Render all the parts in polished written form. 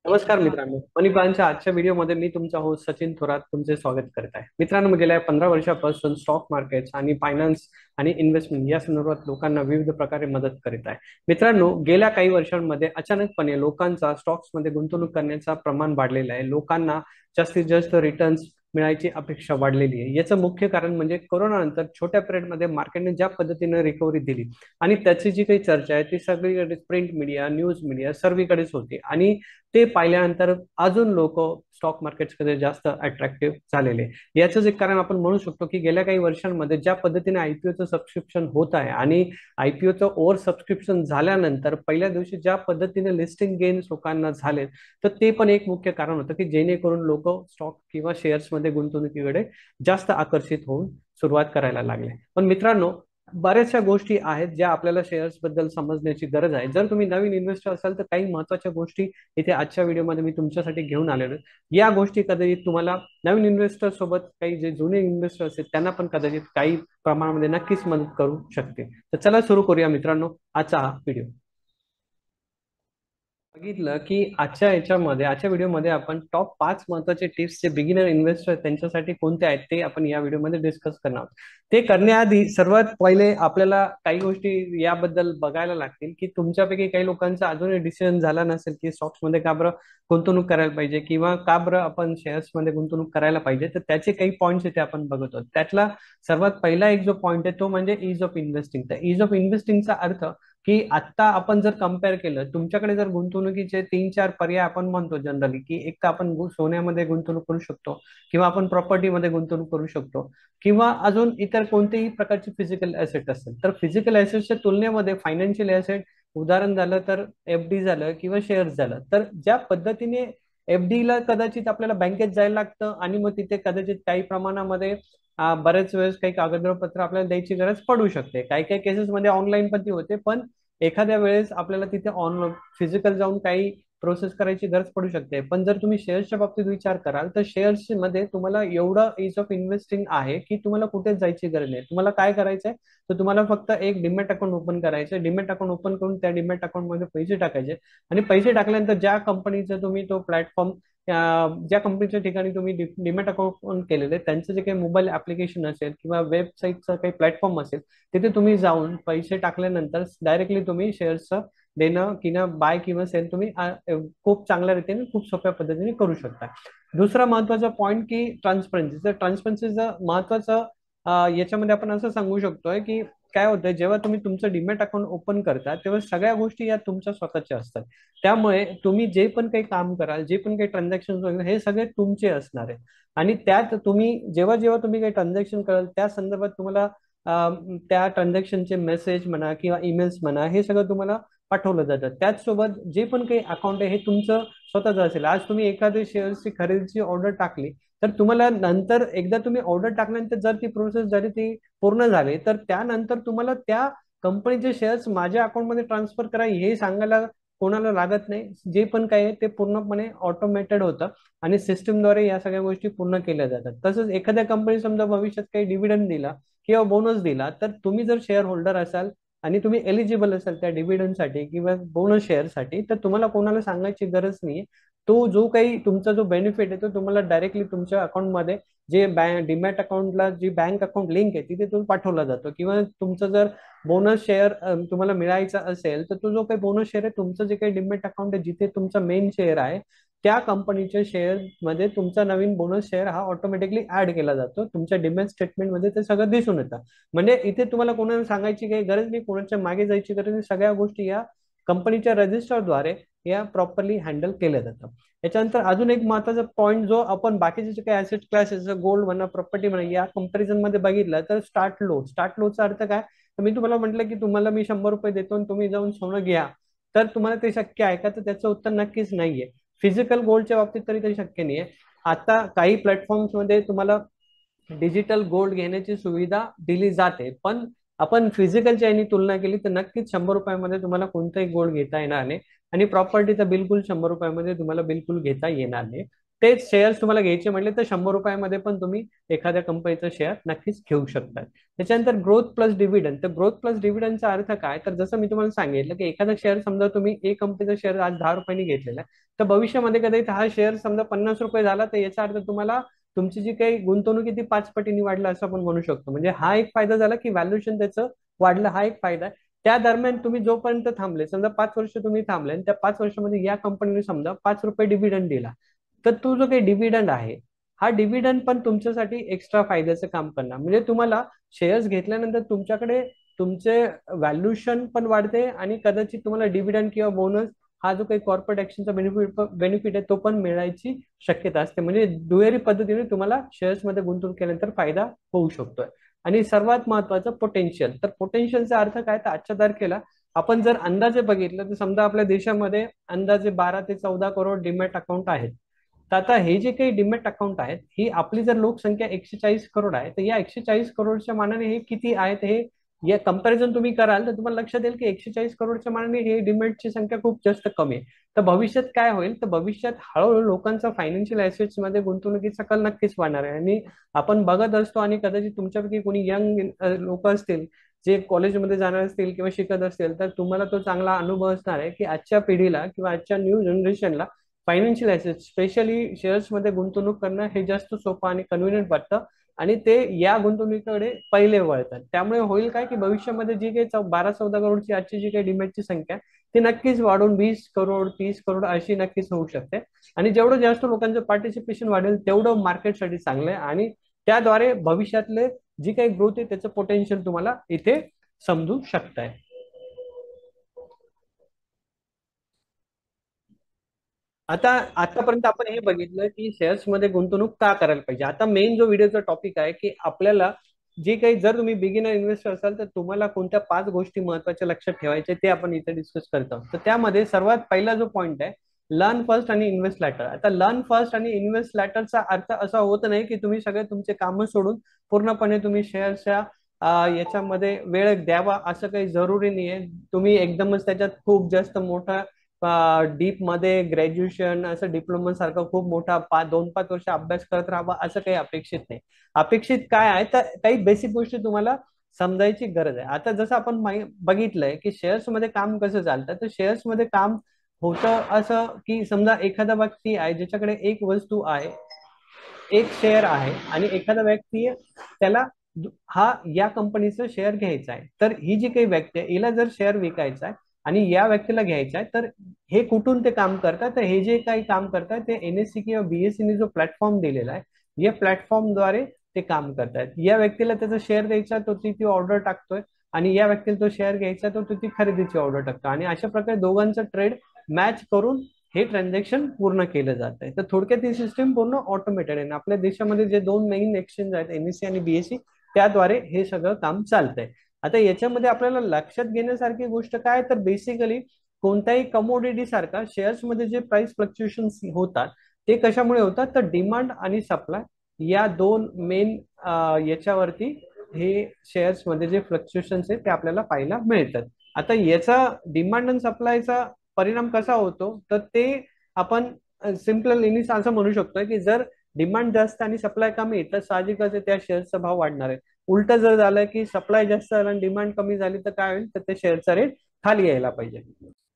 नमस्कार मित्रांनो, मनी प्लॅनच्या आजच्या व्हिडिओमध्ये मी तुमचा होस्ट सचिन थोरात तुमचे स्वागत करत आहे. मित्रांनो, गेल्या 15 वर्षापासून स्टॉक मार्केट आणि फायनान्स आणि इन्व्हेस्टमेंट या संदर्भात लोकांना विविध प्रकारे मदत करीत आहे. मित्रांनो, गेल्या काही वर्षांमध्ये अचानकपणे लोकांचा स्टॉक्समध्ये गुंतवणूक करण्याचा प्रमाण वाढलेलं आहे. लोकांना जास्तीत जास्त रिटर्न्स मिळायची अपेक्षा वाढलेली आहे. याचं मुख्य कारण म्हणजे कोरोना नंतर छोट्या पिरियडमध्ये मार्केटने ज्या पद्धतीने रिकव्हरी दिली आणि त्याची जी काही चर्चा आहे ती सगळीकडे प्रिंट मीडिया, न्यूज मीडिया सर्वीकडेच होती आणि ते पाहिल्यानंतर अजून लोक स्टॉक मार्केटकडे जास्त अट्रॅक्टिव्ह झालेले. याचंच एक कारण आपण म्हणू शकतो की गेल्या काही वर्षांमध्ये ज्या पद्धतीने आयपीओचं सबस्क्रिप्शन होत आहे आणि आयपीओचं ओव्हर सबस्क्रिप्शन झाल्यानंतर पहिल्या दिवशी ज्या पद्धतीने लिस्टिंग गेन्स लोकांना झाले, तर ते पण एक मुख्य कारण होतं की जेणेकरून लोक स्टॉक किंवा शेअर्समध्ये गुंतवणुकीकडे जास्त आकर्षित होऊन सुरुवात करायला लागले. पण मित्रांनो, बऱ्याचशा गोष्टी आहेत ज्या आपल्याला शेअर्स बद्दल समजण्याची गरज आहे. जर तुम्ही नवीन इन्व्हेस्टर असाल तर काही महत्त्वाच्या गोष्टी इथे आजच्या व्हिडिओमध्ये मी तुमच्यासाठी घेऊन आलेलो आहे. या गोष्टी कदाचित तुम्हाला नवीन इन्व्हेस्टर सोबत काही जे जुने इन्व्हेस्टर असतील त्यांना पण कदाचित काही प्रमाणामध्ये नक्कीच मदत करू शकते. तर चला सुरू करूया मित्रांनो आजचा हा व्हिडिओ. बघितलं की आजच्या व्हिडिओमध्ये आपण टॉप 5 महत्वाचे टिप्स जे बिगिनर इन्व्हेस्टर त्यांच्यासाठी कोणते आहेत ते आपण या व्हिडिओमध्ये डिस्कस करणार आहोत. ते करण्याआधी सर्वात पहिले आपल्याला काही गोष्टी याबद्दल बघायला लागतील की तुमच्यापैकी काही लोकांचा अजूनही डिसिजन झाला नसेल की स्टॉक्समध्ये का बरं गुंतवणूक करायला पाहिजे किंवा का बरं आपण शेअर्समध्ये गुंतवणूक करायला पाहिजे. तर त्याचे काही पॉईंट्स इथे आपण बघत आहोत. त्यातला सर्वात पहिला एक जो पॉईंट आहे तो म्हणजे इज ऑफ इन्व्हेस्टिंग. तर इज ऑफ इन्व्हेस्टिंगचा अर्थ की आता आपण जर कम्पेअर केलं, तुमच्याकडे जर गुंतवणुकीचे 3-4 पर्याय आपण म्हणतो जनरली की एक तर आपण सोन्यामध्ये गुंतवणूक करू शकतो किंवा आपण प्रॉपर्टीमध्ये गुंतवणूक करू शकतो किंवा अजून इतर कोणतेही प्रकारचे फिजिकल ऍसेट असेल. तर फिजिकल ऍसेटच्या तुलनेमध्ये फायनान्शियल ऍसेट उदाहरण झालं तर एफडी झालं किंवा शेअर्स झालं. तर ज्या पद्धतीने एफडी ला कदाचित आपल्याला बँकेत जायला लागतं आणि मग तिथे कदाचित काही प्रमाणामध्ये बरेच वेळेस काही कागदपत्र आपल्याला द्यायची गरज पडू शकते. काही काही केसेसमध्ये ऑनलाईन पण ती होते, पण एखाद्या वेळेस आपल्याला तिथे ऑन फिजिकल जाऊन काही प्रोसेस करायची गरज पडू शकते. पण जर तुम्ही शेअर्सच्या बाबतीत विचार कराल तर शेअर्स मध्ये तुम्हाला एवढं इज ऑफ इन्व्हेस्टिंग आहे की तुम्हाला कुठेच जायची गरज नाही. तुम्हाला काय करायचंय, तर तुम्हाला फक्त एक डीमॅट अकाउंट ओपन करायचं. डीमॅट अकाउंट ओपन करून त्या डीमॅट अकाउंट मध्ये पैसे टाकायचे आणि पैसे टाकल्यानंतर ज्या कंपनीचा तुम्ही तो प्लॅटफॉर्म ज्या कंपनीच्या ठिकाणी तुम्ही डीमॅट अकाउंट ओपन केलेले त्यांचं जे काही मोबाईल ऍप्लिकेशन असेल किंवा वेबसाईटचं काही प्लॅटफॉर्म असेल तिथे तुम्ही जाऊन पैसे टाकल्यानंतर डायरेक्टली तुम्ही शेअर्सचं देणं किंवा बाय किंवा सेल तुम्ही खूप चांगल्या रीतीने खूप सोप्या पद्धतीने करू शकता. दुसरा महत्वाचा पॉईंट की ट्रान्सपरन्सी. तर ट्रान्सपरन्सीचं महत्वाचं याच्यामध्ये आपण असं सांगू शकतोय की काय होतंय, जेव्हा तुम्ही तुमचं डीमॅट अकाउंट ओपन करता तेव्हा सगळ्या गोष्टी या तुमच्या स्वतःच्या असतात. त्यामुळे तुम्ही जे पण काही काम कराल, जे पण काही ट्रान्झॅक्शन वगैरे हे सगळे तुमचे असणार आहे आणि त्यात तुम्ही जेव्हा जेव्हा तुम्ही काही ट्रान्झॅक्शन कराल त्या संदर्भात तुम्हाला त्या ट्रान्झॅक्शनचे मेसेज म्हणा किंवा ईमेल्स म्हणा हे सगळं तुम्हाला पाठवलं जातं. त्याचसोबत जे पण काही अकाउंट आहे हे तुमचं स्वतःचं असेल. आज तुम्ही एखाद्या शेअर्सची खरेदीची ऑर्डर टाकली तर तुम्हाला नंतर एकदा तुम्ही ऑर्डर टाकल्यानंतर जर ती प्रोसेस झाली, ती पूर्ण झाली, तर त्यानंतर तुम्हाला त्या कंपनीचे शेअर्स माझ्या अकाउंटमध्ये ट्रान्सफर करा हे सांगायला कोणाला लागत नाही. जे पण काही आहे ते पूर्णपणे ऑटोमेटेड होतं आणि सिस्टमद्वारे या सगळ्या गोष्टी पूर्ण केल्या जातात. तसंच एखाद्या कंपनी समजा भविष्यात काही डिव्हिडंड दिला किंवा बोनस दिला तर तुम्ही जर शेअर होल्डर असाल आणि तुम्ही एलिजिबल असाल त्या डिव्हिडंडसाठी किंवा बोनस शेअरसाठी तर तुम्हाला कोणाला सांगायची गरज नाही. तो जो काही तुमचा जो बेनिफिट आहे तो तुम्हाला डायरेक्टली तुमच्या अकाउंटमध्ये जे बँक डीमॅट अकाउंटला जी बँक अकाउंट लिंक आहे तिथे तो पाठवला जातो किंवा तुमचं जर बोनस शेअर तुम्हाला मिळायचा असेल तर तो जो काही बोनस शेअर आहे तुमचं जे काही डीमॅट अकाउंट आहे जिथे तुमचा मेन शेअर आहे त्या कंपनीच्या शेअर मध्ये तुमचा नवीन बोनस शेअर हा ऑटोमॅटिकली ऍड केला जातो. तुमच्या डिमॅट स्टेटमेंट मध्ये ते सगळं दिसून येतं. म्हणजे इथे तुम्हाला कोणाला सांगायची काही गरज नाही, कोणाच्या मागे जायची गरज नाही. सगळ्या गोष्टी या कंपनीच्या रजिस्टरद्वारे या प्रॉपरली हँडल केल्या जातात. याच्यानंतर अजून एक महत्वाचा पॉईंट जो आपण बाकीचे जे काही ऍसेट क्लासेस गोल्ड म्हणा प्रॉपर्टी म्हणा या कंपॅरिझन मध्ये बघितलं तर स्टार्ट लोचा अर्थ काय, तर मी तुम्हाला म्हटलं की तुम्हाला मी 100 रुपये देतो आणि तुम्ही जाऊन सोनं घ्या, तर तुम्हाला ते शक्य आहे का, तर त्याचं उत्तर नक्कीच नाहीये. फिजिकल गोल्डच्या बाबतीत तरी ते शक्य नाहीये. आता काही प्लॅटफॉर्म्स मध्ये तुम्हाला डिजिटल गोल्ड घेण्याची सुविधा दिली जाते, पण आपण फिजिकलच्या यांनी तुलना केली तर नक्कीच 100 रुपयामध्ये तुम्हाला कोणताही गोल्ड घेता येणार नाही आणि प्रॉपर्टी तर बिलकुल 100 रुपयामध्ये तुम्हाला बिलकुल घेता येणार नाही. तेच शेअर्स तुम्हाला घ्यायचे म्हटले तर 100 रुपयामध्ये पण तुम्ही एखाद्या कंपनीचं शेअर नक्कीच घेऊ शकता. त्याच्यानंतर ग्रोथ प्लस डिव्हिडंड. तर ग्रोथ प्लस डिव्हिडंडचा अर्थ काय, तर जसं मी तुम्हाला सांगितलं की एखादा शेअर समजा तुम्ही एक कंपनीचा शेअर आज 10 रुपयांनी घेतलेला आहे, तर भविष्यामध्ये कधी हा शेअर समजा 50 रुपये झाला, तर याचा अर्थ तुम्हाला तुमची जी काही गुंतवणूक आहे ती 5 पटीने वाढलं असं आपण म्हणू शकतो. म्हणजे हा एक फायदा झाला की व्हॅल्युएशन त्याचं वाढलं, हा एक फायदा आहे. त्या दरम्यान तुम्ही जोपर्यंत थांबले, समजा 5 वर्ष तुम्ही थांबले आणि त्या 5 वर्षामध्ये या कंपनीने समजा 5 रुपये डिव्हिडंड दिला, तर तो जो काही डिव्हिडंड आहे, हा डिव्हिडंड पण तुमच्यासाठी एक्स्ट्रा फायद्याचं काम करणार. म्हणजे तुम्हाला शेअर्स घेतल्यानंतर तुमच्याकडे तुमचे व्हॅल्युएशन पण वाढते आणि कदाचित तुम्हाला डिव्हिडंड किंवा बोनस हा जो काही कॉर्पोरेट ऍक्शनचा बेनिफिट आहे तो पण मिळायची शक्यता असते. म्हणजे दुहेरी पद्धतीने तुम्हाला शेअर्समध्ये गुंतवणूक केल्यानंतर फायदा होऊ शकतोय. आणि सर्वात महत्वाचं पोटेन्शियल. तर पोटेन्शियलचा अर्थ काय, तर आजच्या तारखेला आपण जर अंदाजे बघितलं तर समजा आपल्या देशामध्ये अंदाजे 12 ते 14 करोड डीमॅट अकाउंट आहेत. तर आता हे जे काही डीमॅट अकाउंट आहेत, ही आपली जर लोकसंख्या 140 करोड आहे, तर या 140 करोडच्या मानाने हे किती आहेत, हे या कंपॅरिझन तुम्ही कराल तर तुम्हाला लक्षात येईल की 140 करोडच्या मानाने हे डीमॅटची संख्या खूप जास्त कमी आहे. तर भविष्यात काय होईल, तर भविष्यात हळूहळू लोकांचा फायनान्शियल ऍसेट्स मध्ये गुंतवणुकीचा कल नक्कीच वाढणार आहे. आणि आपण बघत असतो, आणि कदाचित तुमच्यापैकी कोणी यंग लोक असतील जे कॉलेजमध्ये जाणार असतील किंवा शिकत असतील, तर तुम्हाला तो चांगला अनुभव असणार आहे की आजच्या पिढीला किंवा आजच्या न्यू जनरेशनला फायनान्शियल ऍसेट्स स्पेशली शेअर्समध्ये गुंतवणूक करणं हे जास्त सोपं आणि कन्व्हिनियंट वाटतं, आणि ते या गुंतवणुकीकडे पहिले वळतात. त्यामुळे होईल काय की भविष्यामध्ये जी काही 12-14 करोडची आजची जी काही डिमॅटची संख्या आहे, ती नक्कीच वाढून 20 करोड 30 करोड अशी नक्कीच होऊ शकते. आणि जेवढं जास्त लोकांचं पार्टिसिपेशन वाढेल तेवढं मार्केटसाठी चांगलं आहे, आणि त्याद्वारे भविष्यातले जी काही ग्रोथ आहे त्याचं पोटेन्शियल तुम्हाला इथे समजू शकताय. आता आतापर्यंत आपण हे बघितलं की शेअर्स मध्ये गुंतवणूक का करायला पाहिजे. आता मेन जो व्हिडिओचा टॉपिक आहे की आपल्याला जे काही, जर तुम्ही बिगिनर इन्व्हेस्टर असाल तर तुम्हाला कोणत्या 5 गोष्टी महत्वाच्या लक्षात ठेवायच्या ते आपण इथे डिस्कस करतो. तर त्यामध्ये सर्वात पहिला जो पॉईंट आहे, लर्न फर्स्ट आणि इन्व्हेस्ट लॅटर. आता लर्न फर्स्ट आणि इन्व्हेस्ट लॅटरचा अर्थ असा होत नाही की तुम्ही सगळे तुमचे कामं सोडून पूर्णपणे तुम्ही शेअर्सच्या याच्यामध्ये वेळ द्यावा, असं काही जरुरी नाहीये. तुम्ही एकदमच त्याच्यात खूप जास्त मोठा डीप मध्ये ग्रॅज्युएशन असं डिप्लोमा सारखं खूप मोठा 2-5 वर्ष अभ्यास करत राहावा असं काही अपेक्षित नाही. अपेक्षित काय आहे, तर काही बेसिक गोष्टी तुम्हाला समजायची गरज आहे. आता जसं आपण बघितलंय की शेअर्स मध्ये काम कसं चालतं, तर शेअर्स मध्ये काम होतं असं की समजा एखादा व्यक्ती आहे ज्याच्याकडे एक वस्तू आहे, एक शेअर आहे, आणि एखादा व्यक्ती त्याला हा या कंपनीचं शेअर घ्यायचा आहे. तर ही जी काही व्यक्ती आहे हिला जर शेअर विकायचा आहे आणि या व्यक्तीला घ्यायचा आहे, तर हे कुठून ते काम करतात, तर हे जे काही काम करतात ते एनएससी किंवा बीएससी ने जो प्लॅटफॉर्म दिलेला आहे या प्लॅटफॉर्मद्वारे ते काम करतात. या व्यक्तीला त्याचा शेअर द्यायचा तो ती ऑर्डर टाकतोय, आणि या व्यक्तीला तो शेअर घ्यायचा तो ती खरेदीची ऑर्डर टाकतो, आणि अशा प्रकारे दोघांचा ट्रेड मॅच करून हे ट्रान्झॅक्शन पूर्ण केलं जात आहे. तर थोडक्यात ही सिस्टीम पूर्ण ऑटोमेटेड आहे. आपल्या देशामध्ये जे दोन मेन एक्सचेंज आहेत, एनएससी आणि बीएससी, त्याद्वारे हे सगळं काम चालतंय. आता याच्यामध्ये आपल्याला लक्षात घेण्यासारखी गोष्ट काय, तर बेसिकली कोणत्याही कमोडिटी सारखा शेअर्स मध्ये जे प्राइस फ्लक्च्युएशन होतात ते कशामुळे होतात, तर डिमांड आणि सप्लाय या दोन मेन याच्यावरती हे शेअर्स मध्ये जे फ्लक्च्युएशन आहे ते आपल्याला पाहायला मिळतात. आता याचा डिमांड आणि सप्लायचा परिणाम कसा होतो, तर ते आपण सिम्पल इंग्लिश असं म्हणू शकतो की जर डिमांड जास्त आणि सप्लाय कमी, तर साहजिकच आहे त्या शेअरचा भाव वाढणार आहे. उलट जर झालं की सप्लाय जास्त झाला आणि डिमांड कमी झाली, तर काय होईल, तर त्या शेअरचा रेट खाली यायला पाहिजे.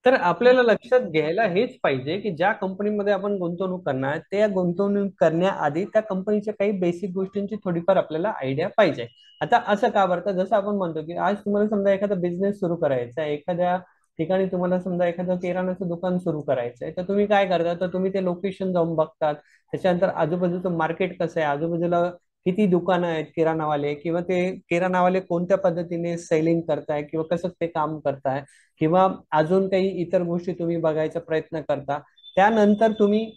तर आपल्याला लक्षात घ्यायला हेच पाहिजे की ज्या कंपनीमध्ये आपण गुंतवणूक करणार त्या गुंतवणूक करण्याआधी त्या कंपनीच्या काही बेसिक गोष्टींची थोडीफार आपल्याला आयडिया पाहिजे. आता असं का बरं, जसं आपण म्हणतो की आज तुम्हाला समजा एखादा बिझनेस सुरू करायचा आहे, एखाद्या ठिकाणी तुम्हाला समजा एखादं किराणाचं दुकान सुरू करायचं आहे, तर तुम्ही काय करता, तर तुम्ही ते लोकेशन जाऊन बघतात. त्याच्यानंतर आजूबाजूचं मार्केट कसं आहे, आजूबाजूला किती दुकानं आहेत किराणावाले, किंवा ते किराणावाले कोणत्या पद्धतीने सेलिंग करताय किंवा कसं ते काम करताय, किंवा अजून काही इतर गोष्टी तुम्ही बघायचा प्रयत्न करता. त्यानंतर तुम्ही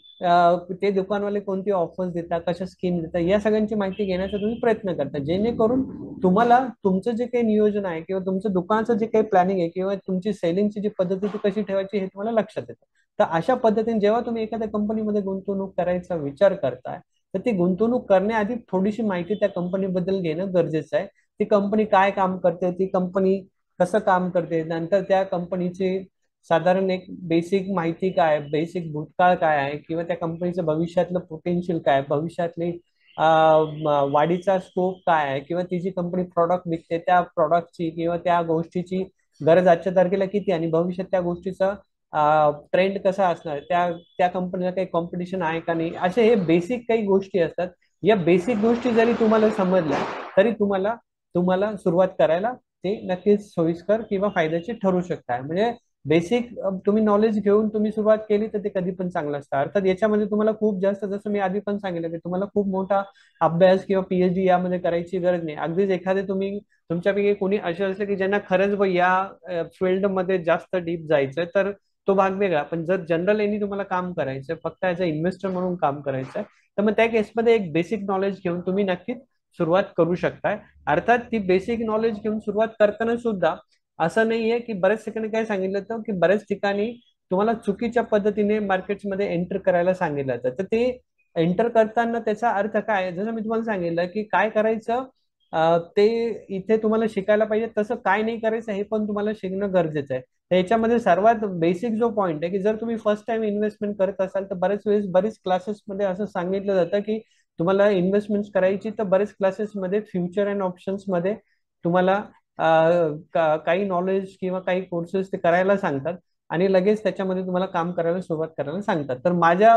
ते दुकानवाले कोणती ऑफर्स देतात, कशा स्कीम देतात, या सगळ्यांची माहिती घेण्याचा तुम्ही प्रयत्न करता, जेणेकरून तुम्हाला तुमचं जे काही नियोजन आहे किंवा तुमचं दुकानाचं जे काही प्लॅनिंग आहे किंवा तुमची सेलिंगची जी पद्धती ती कशी ठेवायची हे तुम्हाला लक्षात येतं. तर अशा पद्धतीने जेव्हा तुम्ही एखाद्या कंपनीमध्ये गुंतवणूक करायचा विचार करताय, तर ती गुंतवणूक करण्याआधी थोडीशी माहिती त्या कंपनीबद्दल घेणं गरजेचं आहे. ती कंपनी काय काम करते, ती कंपनी कसं काम करते, नंतर त्या कंपनीचे साधारण एक बेसिक माहिती काय, बेसिक भूतकाळ काय आहे, किंवा त्या कंपनीचं भविष्यातलं पोटेन्शियल काय, भविष्यातली वाढीचा स्कोप काय आहे, किंवा ती जी कंपनी प्रॉडक्ट विकते त्या प्रॉडक्टची किंवा त्या गोष्टीची गरज आजच्या तारखेला किती, आणि भविष्यात त्या गोष्टीचा ट्रेंड कसा असणार, त्या त्या कंपनीला काही कॉम्पिटिशन आहे का नाही, असे हे बेसिक काही गोष्टी असतात. या बेसिक गोष्टी जरी तुम्हाला समजल्या तरी तुम्हाला तुम्हाला सुरुवात करायला ते नक्कीच सोयीस्कर किंवा फायद्याचे ठरू शकतात. म्हणजे बेसिक तुम्ही नॉलेज घेऊन तुम्ही सुरुवात केली तर ते कधी पण चांगलं असतं. अर्थात याच्यामध्ये तुम्हाला खूप जास्त, जसं मी आधी पण सांगितलं, की तुम्हाला खूप मोठा अभ्यास किंवा पीएचडी यामध्ये करायची गरज नाही. अगदीच एखादे तुम्ही तुमच्यापैकी कोणी असे असले की ज्यांना खरंच या फील्डमध्ये जास्त डीप जायचंय तर तो भाग वेगळा. पण जर जनरल यांनी तुम्हाला काम करायचंय, फक्त ऍज अ इन्व्हेस्टर म्हणून काम करायचंय, तर मग त्या केसमध्ये एक बेसिक नॉलेज घेऊन तुम्ही नक्कीच सुरुवात करू शकताय. अर्थात ती बेसिक नॉलेज घेऊन सुरुवात करताना सुद्धा असं नाहीये की बऱ्याच ठिकाणी काय सांगितलं होतं की बऱ्याच ठिकाणी तुम्हाला चुकीच्या पद्धतीने मार्केट्समध्ये एंटर करायला सांगितलं जातं. तर ते एंटर करताना त्याचा अर्थ काय आहे? जसं मी तुम्हाला सांगितलं की काय करायचं ते इथे तुम्हाला शिकायला पाहिजे, तसं काय नाही करायचं हे पण तुम्हाला शिकणं गरजेचं आहे. तर याच्यामध्ये सर्वात बेसिक जो पॉईंट आहे की जर तुम्ही फर्स्ट टाइम इन्व्हेस्टमेंट करत असाल तर बरेच वेळेस बरीच क्लासेसमध्ये असं सांगितलं जातं की तुम्हाला इन्व्हेस्टमेंट करायची, तर बरेच क्लासेसमध्ये फ्युचर अँड ऑप्शन्स मध्ये तुम्हाला काही नॉलेज किंवा काही कोर्सेस ते करायला सांगतात आणि लगेच त्याच्यामध्ये तुम्हाला काम करायला सुरुवात करायला सांगतात. तर माझ्या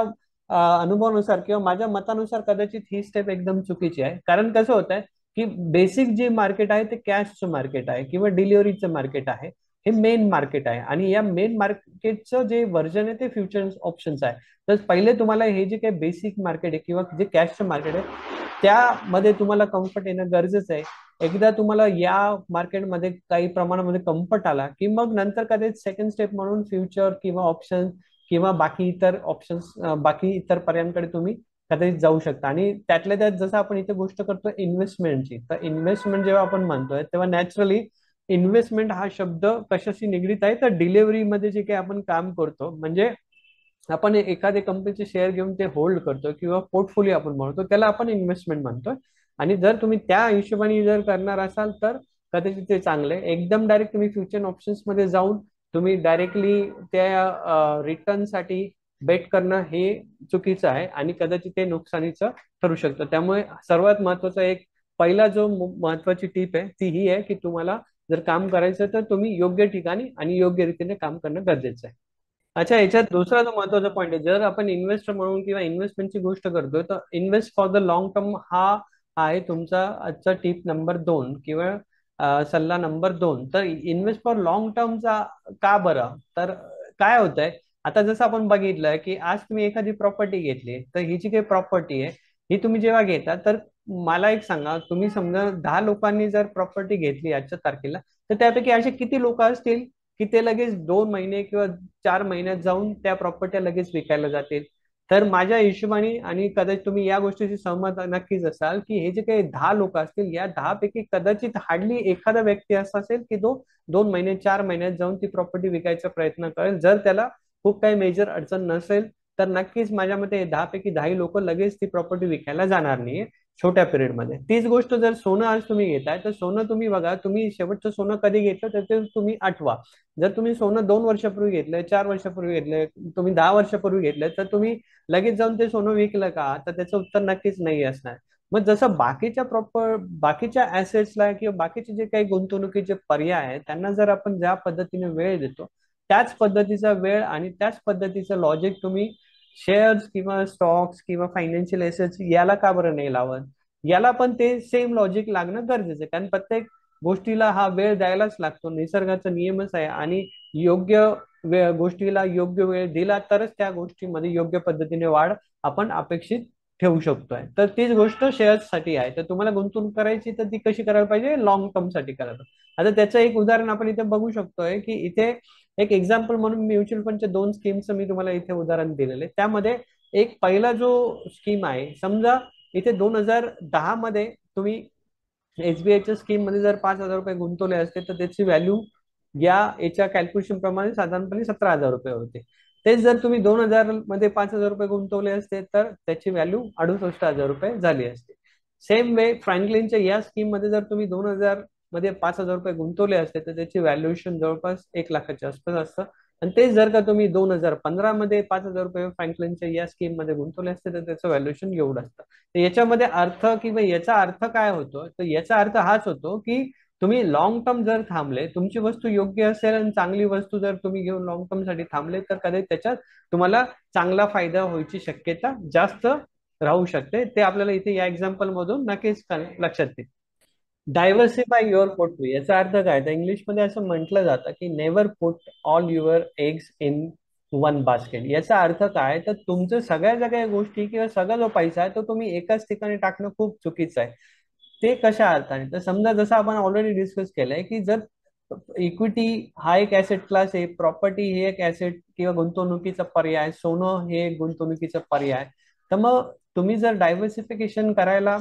अनुभवानुसार किंवा माझ्या मतानुसार कदाचित ही स्टेप एकदम चुकीची आहे. कारण कसं होत आहे की बेसिक जे मार्केट आहे ते कॅशचं मार्केट आहे किंवा डिलिव्हरीचं मार्केट आहे. हे मेन मार्केट आहे आणि या मेन मार्केटचं जे व्हर्जन आहे ते फ्युचर ऑप्शन्स आहे. तर पहिले तुम्हाला हे जे काही बेसिक मार्केट आहे किंवा जे कॅशचं मार्केट आहे त्यामध्ये तुम्हाला कम्फर्ट येणं गरजेचं आहे. एकदा तुम्हाला या मार्केटमध्ये काही प्रमाणामध्ये कम्फर्ट आला की मग नंतर कदाचित सेकंड स्टेप म्हणून फ्युचर किंवा ऑप्शन किंवा बाकी इतर ऑप्शन्स, बाकी इतर पर्यायांकडे तुम्ही कदाचित जाऊ शकता. आणि त्यातल्या त्यात जसं आपण इथे गोष्ट करतो इन्व्हेस्टमेंटची, तर इन्व्हेस्टमेंट जेव्हा आपण म्हणतोय तेव्हा नॅचरली इन्व्हेस्टमेंट हा शब्द कशाशी निगडीत आहे, तर डिलिव्हरीमध्ये जे काही आपण काम करतो, म्हणजे आपण एखाद्या कंपनीचे शेअर घेऊन ते होल्ड करतो किंवा पोर्टफोलिओ आपण म्हणतो, त्याला आपण इन्व्हेस्टमेंट म्हणतोय. आणि जर तुम्ही त्या हिशोबाने जर करणार असाल तर कदाचित ते चांगलं आहे. एकदम डायरेक्ट तुम्ही फ्युचर ऑप्शन्स मध्ये जाऊन तुम्ही डायरेक्टली त्या रिटर्नसाठी बेट करणं हे चुकीचं आहे आणि कदाचित ते नुकसानीचं ठरू शकतं. त्यामुळे सर्वात महत्वाचा एक पहिला जो महत्वाची टीप आहे ती ही आहे की तुम्हाला जर काम करायचं तर तुम्ही योग्य ठिकाणी आणि योग्य रीतीने काम करणं गरजेचं आहे. अच्छा, याच्यात दुसरा जो महत्वाचा पॉईंट आहे, जर आपण इन्व्हेस्टर म्हणून किंवा इन्व्हेस्टमेंटची गोष्ट करतोय तर invest for the long term हा आहे तुमचा आजचा टिप नंबर 2 किंवा सल्ला नंबर 2. तर इन्व्हेस्ट फॉर लॉंग टर्मचा का बरं? तर काय होतंय, आता जसं आपण बघितलं की आज तुम्ही एखादी प्रॉपर्टी घेतली, तर ही जी काही प्रॉपर्टी आहे ही तुम्ही जेव्हा घेता तर मला एक सांगा, तुम्ही समजा 10 लोकांनी जर प्रॉपर्टी घेतली आजच्या तारखेला, तर त्यापैकी असे किती लोक असतील की ते लगेच 2 महिने किंवा 4 महिन्यात जाऊन त्या प्रॉपर्ट्या लगेच विकायला जातील? तर माझ्या हिशोबाने, आणि कदाचित तुम्ही या गोष्टीशी सहमत नक्कीच असाल, की हे जे काही 10 लोक असतील या 10 पैकी कदाचित हार्डली एखादा व्यक्ती असा असेल की तो 2 महिने 4 महिन्यात जाऊन ती प्रॉपर्टी विकायचा प्रयत्न करेल. जर त्याला खूप काही मेजर अडचण नसेल तर नक्कीच माझ्या मते 10 पैकी 10 लोक लगेच ती प्रॉपर्टी विकायला जाणार नाही छोट्या पिरियडमध्ये. तीच गोष्ट जर सोनं आज तुम्ही घेताय तर सोनं तुम्ही बघा, तुम्ही शेवटचं सोनं कधी घेतलं तर ते तुम्ही आठवा. जर तुम्ही सोनं 2 वर्षापूर्वी घेतलंय, 4 वर्षापूर्वी घेतलंय, तुम्ही 10 वर्षापूर्वी घेतलंय, तर तुम्ही लगेच जाऊन ते सोनं विकलं का? तर त्याचं उत्तर नक्कीच नाही असणार. मग जसं बाकीच्या ऍसेट्सला किंवा बाकीचे जे काही गुंतवणुकीचे पर्याय आहेत त्यांना जर आपण ज्या पद्धतीने वेळ देतो, त्याच पद्धतीचा वेळ आणि त्याच पद्धतीचं लॉजिक तुम्ही शेअर्स किंवा स्टॉक्स किंवा फायनान्शियल एसेट्स याला का बरं नाही लावत? याला पण ते सेम लॉजिक लागणं गरजेचं आहे, कारण प्रत्येक गोष्टीला हा वेळ द्यायलाच लागतो, निसर्गाचा नियमच आहे. आणि योग्य गोष्टीला योग्य वेळ दिला तरच त्या गोष्टीमध्ये योग्य पद्धतीने वाढ आपण अपेक्षित ठेवू शकतोय. तर तीच गोष्ट शेअर्स साठी आहे. तर तुम्हाला गुंतवणूक करायची तर ती कशी करायला पाहिजे? लॉंग टर्म साठी करायला पाहिजे. आता त्याचं एक उदाहरण आपण इथे बघू शकतोय की इथे एक एक्झाम्पल म्हणून म्युच्युअल फंडच्या 2 स्कीमचं मी तुम्हाला इथे उदाहरण दिलेलं आहे. त्यामध्ये एक पहिला जो स्कीम आहे, समजा इथे 2010 मध्ये तुम्ही एसबीआयच्या स्कीम मध्ये जर 5,000 रुपये गुंतवले असते तर त्याची व्हॅल्यू या याच्या कॅल्क्युलेशन प्रमाणे साधारणपणे 17,000 रुपये होते. तेच जर तुम्ही 2000 मध्ये 5,000 रुपये गुंतवले असते तर त्याची व्हॅल्यू 68,000 रुपये झाली असते. सेम वे फ्रँकलिनच्या या स्कीम मध्ये जर तुम्ही 2000 मध्ये 5,000 रुपये गुंतवले असते तर त्याची व्हॅल्युएशन जवळपास 1 लाखाच्या आसपास असतं. आणि तेच जर का तुम्ही 2015 मध्ये 5,000 रुपये फ्रँकलिनच्या या स्कीम मध्ये गुंतवले असते तर त्याचं व्हॅल्युएशन एवढं असतं. तर याच्यामध्ये अर्थ किंवा याचा अर्थ काय होतो, तर याचा अर्थ हाच होतो की तुम्ही लॉंग टर्म जर थांबले, तुमची वस्तू योग्य असेल आणि चांगली वस्तू जर तुम्ही घेऊन लॉंग टर्म साठी थांबले, तर कदाचित त्याच्यात तुम्हाला चांगला फायदा व्हायची शक्यता जास्त राहू शकते. ते आपल्याला इथे या एक्झाम्पल मधून नक्कीच लक्षात येईल. डायव्हर्सिफाय युअर पोर्टफोलिओ याचा अर्थ काय, तर इंग्लिशमध्ये असं म्हटलं जातं की never put all your eggs in one basket. याचा अर्थ काय, तर तुमचं सगळ्या गोष्टी किंवा सगळा जो पैसा आहे तो तुम्ही एकाच ठिकाणी टाकणं खूप चुकीचं आहे. ते कशा अर्थाने, तर समजा जसं आपण ऑलरेडी डिस्कस केलंय की जर इक्विटी हा एक ऍसेट क्लास आहे, प्रॉपर्टी हे एक ऍसेट किंवा गुंतवणुकीचा पर्याय, सोनं हे एक गुंतवणुकीचा पर्याय, तर मग तुम्ही जर डायव्हर्सिफिकेशन करायला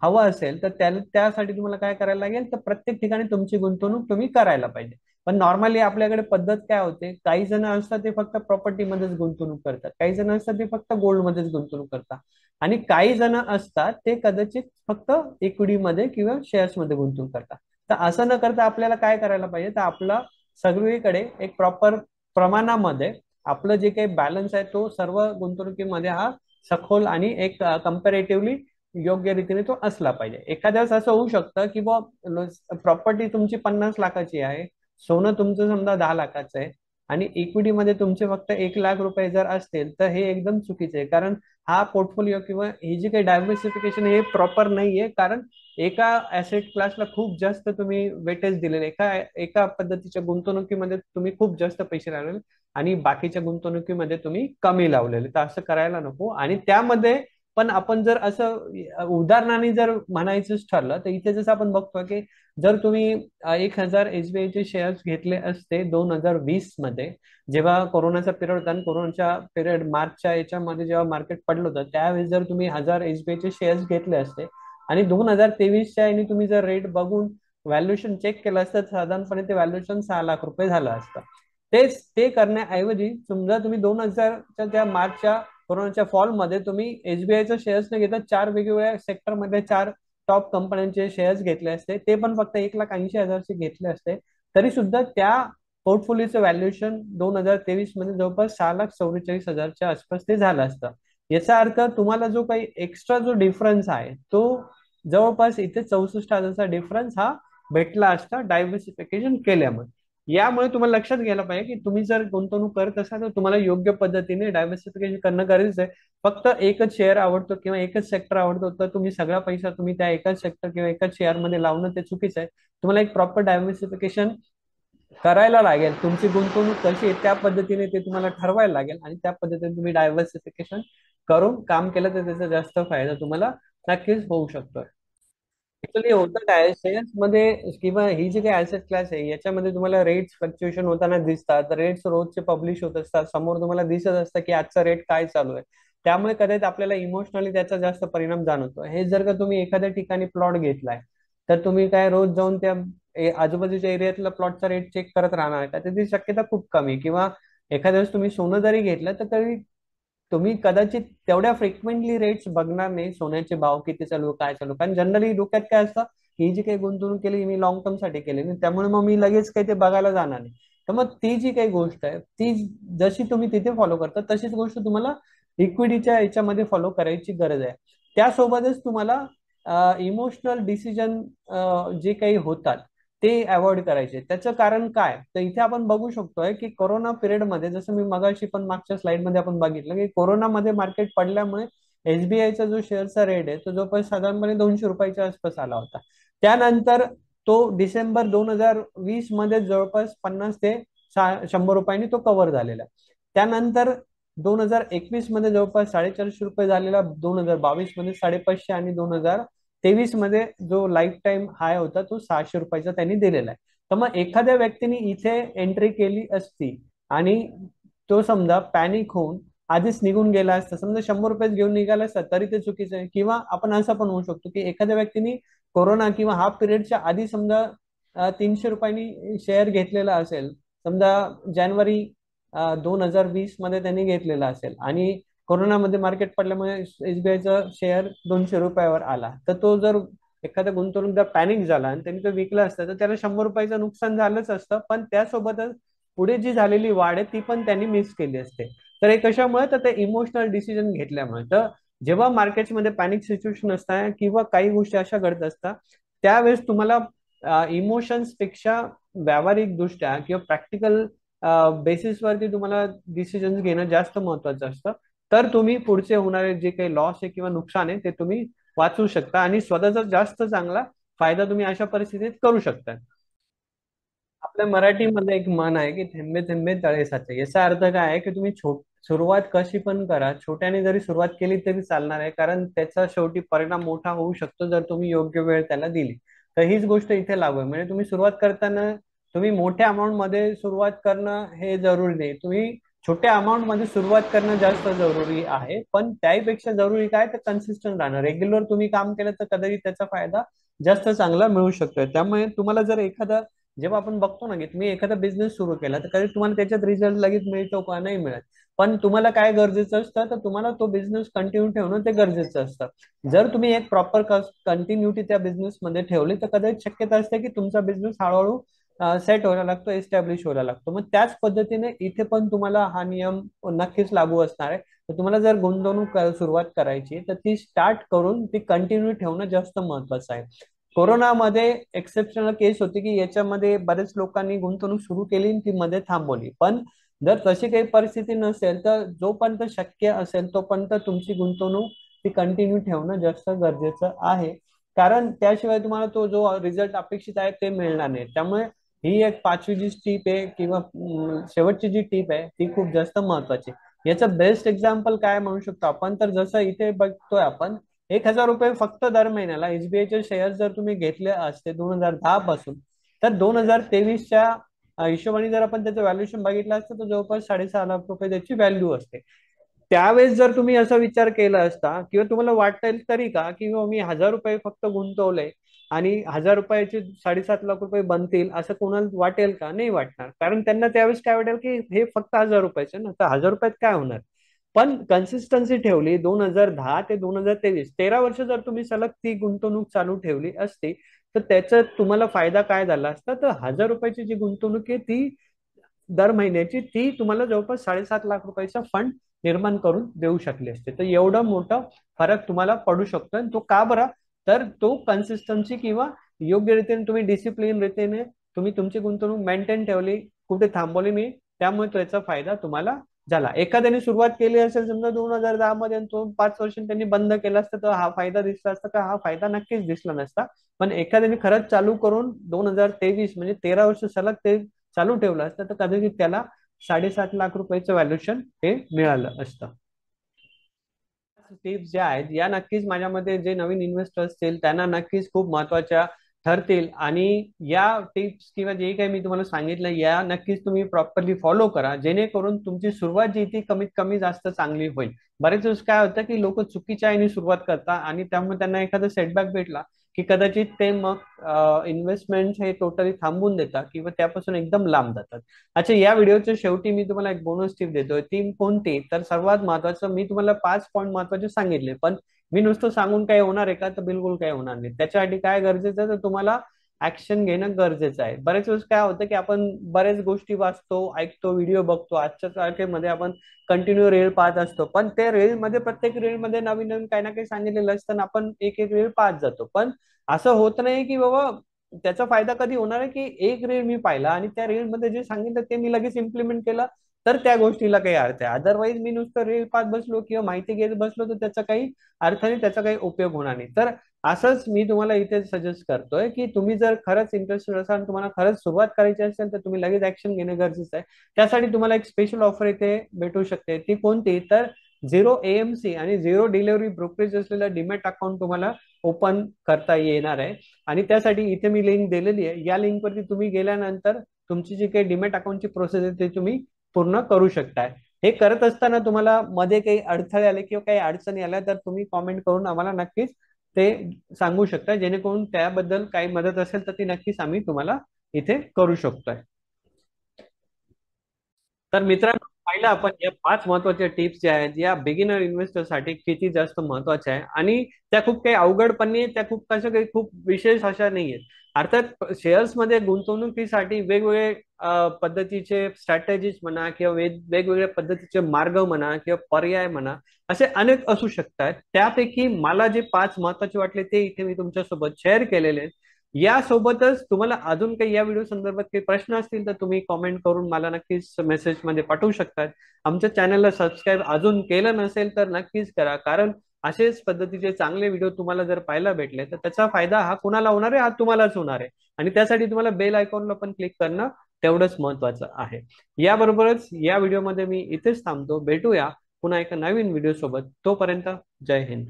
हवं असेल तर त्यासाठी तुम्हाला काय करायला लागेल, तर प्रत्येक ठिकाणी तुमची गुंतवणूक तुम्ही करायला पाहिजे. पण नॉर्मली आपल्याकडे पद्धत काय होते, काही जण असतात ते फक्त प्रॉपर्टीमध्येच गुंतवणूक करतात, काही जण असतात ते फक्त गोल्डमध्येच गुंतवणूक करतात, आणि काही जण असतात ते कदाचित फक्त इक्विटीमध्ये किंवा शेअर्समध्ये गुंतवणूक करतात. तर असं न करता आपल्याला काय करायला पाहिजे, तर आपला सगळीकडे एक प्रॉपर प्रमाणामध्ये आपलं जे काही बॅलन्स आहे तो सर्व गुंतवणुकीमध्ये हा सखोल आणि एक कम्पॅरेटिव्हली योग्य रीतीने तो असला पाहिजे. एखाद्या वेळेस असं होऊ शकतं की बा प्रॉपर्टी तुमची 50 लाखाची आहे, सोनं तुमचं समजा 10 लाखाचं आहे, आणि इक्विटीमध्ये तुमचे फक्त 1 लाख रुपये जर असतील तर हे एकदम चुकीचे आहे. कारण हा पोर्टफोलिओ किंवा ही जी काही डायव्हर्सिफिकेशन हे प्रॉपर नाहीये, कारण एका ऍसेट क्लासला खूप जास्त तुम्ही वेटेज दिलेले, एका एका पद्धतीच्या गुंतवणुकीमध्ये तुम्ही खूप जास्त पैसे लावलेले आणि बाकीच्या गुंतवणुकीमध्ये तुम्ही कमी लावलेले. तर असं करायला नको. आणि त्यामध्ये पण आपण जर असं उदाहरणाने जर म्हणायचंच ठरलं तर इथे जसं आपण बघतो की जर तुम्ही 1,000 SBI चे शेअर्स घेतले असते 2020 मध्ये, जेव्हा कोरोनाचा पिरियड होता आणि कोरोनाच्या पिरियड मार्चच्या याच्यामध्ये जेव्हा मार्केट पडलं होतं, त्यावेळेस जर तुम्ही 1,000 SBI चे शेअर्स घेतले असते आणि 2023च्या आणि तुम्ही जर रेट बघून व्हॅल्युएशन चेक केलं असतं, साधारणपणे ते व्हॅल्युएशन 6 लाख रुपये झालं असतं. तेच ते करण्याऐवजी समजा तुम्ही 2000च्या त्या मार्चच्या कोरोनाच्या फॉल मध्ये तुम्ही एसबीआयचे शेअर्स न घेता चार वेगवेगळ्या सेक्टरमध्ये चार टॉप कंपन्यांचे शेअर्स घेतले असते, ते पण फक्त 1,80,000चे घेतले असते, तरी सुद्धा त्या पोर्टफोलिओचं व्हॅल्युएशन 2023 मध्ये जवळपास 6,44,000च्या आसपास ते झालं असतं. याचा अर्थ तुम्हाला जो काही एक्स्ट्रा जो डिफरन्स आहे तो जवळपास इथे 64,000चा डिफरन्स हा भेटला असता डायव्हर्सिफिकेशन केल्यामुळे. यामुळे तुम्हाला लक्षात घ्यायला पाहिजे की तुम्ही जर गुंतवणूक करत असाल तर तुम्हाला योग्य पद्धतीने डायव्हर्सिफिकेशन करणं गरजेचं आहे. फक्त एकच शेअर आवडतो किंवा एकच सेक्टर आवडतो तर तुम्ही सगळा पैसा तुम्ही त्या एकाच सेक्टर किंवा एकाच शेअर मध्ये लावणं ते चुकीचं आहे. तुम्हाला एक प्रॉपर डायव्हर्सिफिकेशन करायला लागेल. तुमची गुंतवणूक कशी आहे त्या पद्धतीने ते तुम्हाला ठरवायला लागेल आणि त्या पद्धतीने तुम्ही डायव्हर्सिफिकेशन करून काम केलं तर त्याचा जास्त फायदा तुम्हाला नक्कीच होऊ शकतो. ऍक्च्युली होतं काय, शेअर्स मध्ये किंवा ही जी काही ऍसेट क्लास आहे याच्यामध्ये तुम्हाला रेट्स फ्लक्च्युएशन होताना दिसतात, रेट्स रोजचे पब्लिश होत असतात, समोर तुम्हाला दिसत असतं की आजचा रेट काय चालू आहे. त्यामुळे कदाचित आपल्याला इमोशनली त्याचा जास्त परिणाम जाणवतो. हे जर का तुम्ही एखाद्या ठिकाणी प्लॉट घेतलाय तर तुम्ही काय रोज जाऊन त्या आजूबाजूच्या एरियातला प्लॉटचा रेट चेक करत राहणार का, त्याची शक्यता खूप कमी. किंवा एखाद्या वेळेस तुम्ही सोनं जरी घेतलं तर तरी तुम्ही कदाचित तेवढ्या फ्रिक्वेंटली रेट्स बघणार नाही, सोन्याचे भाव किती चालू काय चालू, कारण जनरली डोक्यात काय असतं, ही जी काही गुंतवणूक केली मी लॉंग टर्म साठी केली नाही, त्यामुळे मग मी लगेच काही ते बघायला जाणार नाही. तर मग ती जी काही गोष्ट आहे ती जशी तुम्ही तिथे फॉलो करता तशीच गोष्ट तुम्हाला इक्विटीच्या याच्यामध्ये फॉलो करायची गरज आहे. त्यासोबतच तुम्हाला इमोशनल डिसिजन जे काही होतात ते अवॉइड करायचे. त्याचं कारण काय, तर इथे आपण बघू शकतोय की कोरोना पिरियड मध्ये जसं मी मगाशी पण मागच्या स्लाइड मध्ये आपण बघितलं की कोरोनामध्ये मार्केट पडल्यामुळे एसबीआयचा जो शेअरचा रेट आहे तो जवळपास साधारणपणे 200 रुपयाच्या आसपास आला होता. त्यानंतर तो डिसेंबर 2020 मध्ये जवळपास 50 ते 100 रुपयांनी तो कव्हर झालेला. त्यानंतर 2021 मध्ये जवळपास 450 रुपये झालेला, 2022 मध्ये 550, आणि 2023 मध्ये जो लाईफ टाईम हाय होता तो 600 रुपयाचा त्यांनी दिलेला आहे. तर मग एखाद्या व्यक्तीने इथे एंट्री केली असती आणि तो समजा पॅनिक होऊन आधीच निघून गेला असता, समजा 100 रुपये घेऊन निघाला असता तरी ते चुकीचं आहे. किंवा आपण असं पण होऊ शकतो की एखाद्या व्यक्तीने कोरोना किंवा हा पिरियडच्या आधी समजा 300 रुपयांनी शेअर घेतलेला असेल, समजा जानेवारी 2020 मध्ये त्यांनी घेतलेला असेल, आणि कोरोनामध्ये मार्केट पडल्यामुळे एसबीआयचा शेअर 200 रुपयावर आला, तर तो जर एखादा गुंतवणूकदार पॅनिक झाला आणि त्यांनी तो विकला असता तर त्याला 100 रुपयाचं नुकसान झालंच असतं. पण त्यासोबतच पुढे जी झालेली वाढ आहे ती पण त्यांनी मिस केली असते. तर हे कशामुळे, तर ते इमोशनल डिसिजन घेतल्यामुळे. तर जेव्हा मार्केटमध्ये पॅनिक सिच्युएशन असतात किंवा काही गोष्टी अशा घडत असतात, त्यावेळेस तुम्हाला इमोशन्स पेक्षा व्यावहारिक दृष्ट्या किंवा प्रॅक्टिकल बेसिसवरती तुम्हाला डिसिजन घेणं जास्त महत्वाचं असतं. तर तुम्ही पुढचे होणारे जे काही लॉस आहे किंवा नुकसान आहे ते तुम्ही वाचवू शकता आणि स्वतःचा जास्त चांगला फायदा तुम्ही अशा परिस्थितीत करू शकता. आपल्या मराठीमध्ये एक म्हण आहे की थेंबे थेंबे तळे साचे. याचा अर्थ काय आहे की तुम्ही सुरुवात कशी पण करा, छोट्याने जरी सुरुवात केली तरी चालणार आहे, कारण त्याचा शेवटी परिणाम मोठा होऊ शकतो जर तुम्ही योग्य वेळ त्याला दिली. तर हीच गोष्ट इथे लागू आहे. म्हणजे तुम्ही सुरुवात करताना तुम्ही मोठ्या अमाऊंट मध्ये सुरुवात करणं हे जरुरी नाही, तुम्ही छोट्या अमाऊंट मध्ये सुरुवात करणं जास्त जरुरी आहे. पण त्याहीपेक्षा जरुरी काय, तर कन्सिस्टंट राहणं. रेग्युलर तुम्ही काम केलं तर कदाचित त्याचा फायदा जास्त चांगला मिळू शकतोय. त्यामुळे तुम्हाला जर एखादा, जेव्हा आपण बघतो ना की तुम्ही एखादा बिझनेस सुरू केला तर कधी तुम्हाला त्याच्यात रिझल्ट लगेच मिळतो का, नाही मिळत. पण तुम्हाला काय गरजेचं असतं, तर तुम्हाला तो बिझनेस कंटिन्यू ठेवणं ते गरजेचं असतं. जर तुम्ही एक प्रॉपर कंटिन्युटी त्या बिझनेस मध्ये ठेवली तर कदाचित शक्यता असते की तुमचा बिझनेस हळूहळू सेट व्हायला लागतो, एस्टॅब्लिश व्हायला लागतो. मग त्याच पद्धतीने इथे पण तुम्हाला हा नियम नक्कीच लागू असणार आहे. तर तुम्हाला जर गुंतवणूक सुरुवात करायची तर ती स्टार्ट करून ती कंटिन्यू ठेवणं जास्त महत्वाचं आहे. कोरोनामध्ये एक्सेप्शनल केस होती की याच्यामध्ये बरेच लोकांनी गुंतवणूक सुरू केली आणि ती मध्ये थांबवली. पण जर तशी काही परिस्थिती नसेल तर जोपर्यंत शक्य असेल तोपर्यंत तुमची गुंतवणूक ती कंटिन्यू ठेवणं जास्त गरजेचं आहे. कारण त्याशिवाय तुम्हाला तो जो रिझल्ट अपेक्षित आहे ते मिळणार नाही. त्यामुळे ही एक पाचवी जी टीप आहे किंवा शेवटची जी टीप आहे ती खूप जास्त महत्वाची. याचं बेस्ट एक्झाम्पल काय म्हणू शकतो आपण, तर जसं इथे बघतोय आपण, 1,000 रुपये फक्त दर महिन्याला एसबीआयचे शेअर जर तुम्ही घेतले असते 2010 पासून, तर 2023च्या हिशोबाने जर आपण त्याचं व्हॅल्युएशन बघितलं असतं तर जवळपास 6.5 लाख रुपये त्याची व्हॅल्यू असते. त्यावेळेस जर तुम्ही असा विचार केला असता किंवा तुम्हाला वाटेल तरी का की मी 1,000 रुपये फक्त गुंतवले आणि 1,000 रुपयाचे 7.5 लाख रुपये बनतील, असं कोणाला वाटेल का, नाही वाटणार. कारण त्यांना त्यावेळेस काय वाटेल की हे फक्त 1,000 रुपयाचे ना, तर 1,000 रुपयात काय होणार. पण कन्सिस्टन्सी ठेवली 2010 ते 2023, 13 वर्ष जर तुम्ही सलग ती गुंतवणूक चालू ठेवली असती तर त्याचा तुम्हाला फायदा काय झाला असता, तर 1,000 रुपयाची जी गुंतवणूक आहे ती दर महिन्याची ती तुम्हाला जवळपास 7.5 लाख रुपयाचा फंड निर्माण करून देऊ शकले असते. तर एवढं मोठं फरक तुम्हाला पडू शकतो. आणि तो का बरा, तर तो कन्सिस्टन्सी किंवा योग्य रीतीने तुम्ही डिसिप्लिन रीतीने तुम्ही तुमची गुंतवणूक मेंटेन ठेवली, कुठे थांबवली नाही, त्यामुळे त्याचा फायदा तुम्हाला झाला. एखाद्याने सुरुवात केली असेल समजा 2010 मध्ये आणि तो 5 वर्षांनी त्यांनी बंद केला असता तर हा फायदा दिसला असता का, हा फायदा नक्कीच दिसला नसता. पण एखाद्याने खरंच चालू करून 2023 म्हणजे 13 वर्ष सलग ते चालू ठेवलं असतं तर कदाचित त्याला 7.5 लाख रुपयाचं व्हॅल्युएशन हे मिळालं असतं. टिप्स ज्या आहेत या नक्कीच माझ्या मते जे नवीन इन्व्हेस्टर असतील त्यांना नक्कीच खूप महत्वाच्या ठरतील. आणि या टिप्स किंवा जे काही मी तुम्हाला सांगितलं या नक्कीच तुम्ही प्रॉपरली फॉलो करा, जेणेकरून तुमची सुरुवात जी ती कमीत कमी जास्त चांगली होईल. बरेच वेळेस काय होतं की लोक चुकीच्या याने सुरुवात करतात आणि त्यामुळे त्यांना एखादा सेटबॅक भेटला की कदाचित ते मग इन्व्हेस्टमेंट हे टोटली थांबवून देतात किंवा त्यापासून एकदम लांब जातात. अच्छा, या व्हिडिओच्या शेवटी मी तुम्हाला एक बोनस टिप देतोय. ती कोणती, तर सर्वात महत्वाचं मी तुम्हाला 5 पॉईंट महत्वाचे सांगितले, पण मी नुसतं सांगून काय होणार आहे का, तर बिलकुल काय होणार नाही. त्याच्यासाठी काय गरजेचं आहे, तर तुम्हाला ऍक्शन घेणं गरजेचं आहे. बरेच वेळेस काय होतं की आपण बऱ्याच गोष्टी वाचतो, ऐकतो, व्हिडिओ बघतो, आजच्या तारखेमध्ये आपण कंटिन्यू रील पाहत असतो, पण ते रील मध्ये प्रत्येक रील मध्ये नवीन नवीन काही ना काही सांगितलेलं असतं आणि आपण एक एक रील पाहत जातो. पण असं होत नाही की बाबा त्याचा फायदा कधी होणार आहे की एक रील मी पाहिला आणि त्या रील मध्ये जे सांगितलं ते मी लगेच इम्प्लिमेंट केलं तर त्या गोष्टीला काही अर्थ आहे. अदरवाईज मी नुसतं रील पाहत बसलो किंवा माहिती घेत बसलो तर त्याचा काही अर्थ नाही, त्याचा काही उपयोग होणार नाही. तर असंच मी तुम्हाला इथे सजेस्ट करतोय की तुम्ही जर खरंच इंटरेस्टेड असाल, तुम्हाला खरंच सुरुवात करायची असेल तर तुम्ही लगेच ऍक्शन घेणं गरजेचं आहे. त्यासाठी तुम्हाला एक स्पेशल ऑफर इथे भेटू शकते. ती कोणती, तर 0 AMC आणि 0 डिलिव्हरी ब्रोकरेज असलेलं डीमॅट अकाउंट तुम्हाला ओपन करता येणार आहे. आणि त्यासाठी इथे मी लिंक दिलेली आहे, या लिंक वरती तुम्ही गेल्यानंतर तुमची जी काही डीमॅट अकाउंटची प्रोसेस आहे ते तुम्ही पूर्ण करू शकताय. हे करत असताना तुम्हाला मध्ये काही अडथळे आले किंवा काही अडचणी आल्या तर तुम्ही कॉमेंट करून आम्हाला नक्कीच ते सांगू शकता, जेणेकरून त्याबद्दल काही मदत असेल तर ती नक्कीच आम्ही तुम्हाला इथे करू शकतोय. तर मित्रांनो, पाहिलं आपण या 5 महत्वाच्या टिप्स ज्या आहेत या बिगिनर इन्व्हेस्टरसाठी किती जास्त महत्वाच्या आहे, आणि त्या खूप काही अवघड पण नाही, त्या खूप कसं काही खूप विशेष अशा नाही आहेत. अर्थात शेअर्समध्ये गुंतवणुकीसाठी वेगवेगळे पद्धतीचे स्ट्रॅटेजीज म्हणा किंवा वेगवेगळ्या पद्धतीचे मार्ग म्हणा किंवा पर्याय म्हणा, असे अनेक असू शकतात. त्यापैकी मला जे 5 महत्वाचे वाटले ते इथे मी तुमच्यासोबत शेअर केलेले आहेत. यासोबतच तुम्हाला अजून काही या व्हिडिओ संदर्भात काही प्रश्न असतील तर तुम्ही कॉमेंट करून मला नक्कीच मेसेजमध्ये पाठवू शकतात. आमच्या चॅनलला सबस्क्राईब अजून केलं नसेल तर नक्कीच करा, कारण असेच पद्धतीचे चांगले व्हिडिओ तुम्हाला जर पाहायला भेटले तर त्याचा फायदा हा कुणाला होणार आहे, हा तुम्हालाच होणार आहे. आणि त्यासाठी तुम्हाला बेल आयकॉनला पण क्लिक करणं तेवढंच महत्वाचं आहे. याबरोबरच या व्हिडिओमध्ये मी इथेच थांबतो. भेटूया पुन्हा एका नवीन व्हिडिओ सोबत. तोपर्यंत जय हिंद.